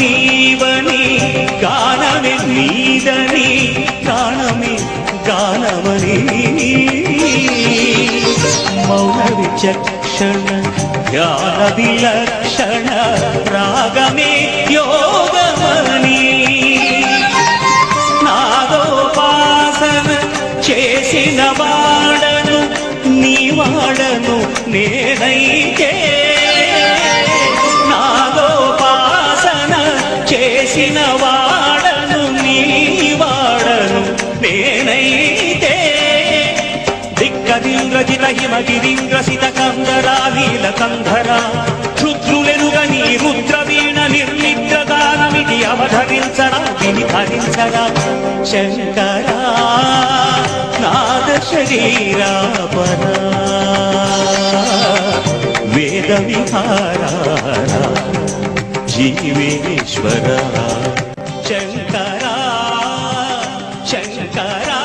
నీవని గానమే నీదని గానమే గానమని మౌన విచక్షణ ధ్యాన విలక్షణ రాగమే యోగమని నాదోపాసన చేసిన వాడను నీ వాడను నేనైతే నాదోపాసన చేసిన వాడను నీ వాడను నేనైతే దిక్కదింద్రజిత హిమగిరీంద్రసిత కందరాలీల కంధరా క్షుద్రులెరుగని రుద్రవీణ నిర్మిద్ర గానమిది అవధరించరా విని ధరించరా శంకరా నాద శరీరా పరా వేద విహారా జీవేశ్వర శంకరా శంకరా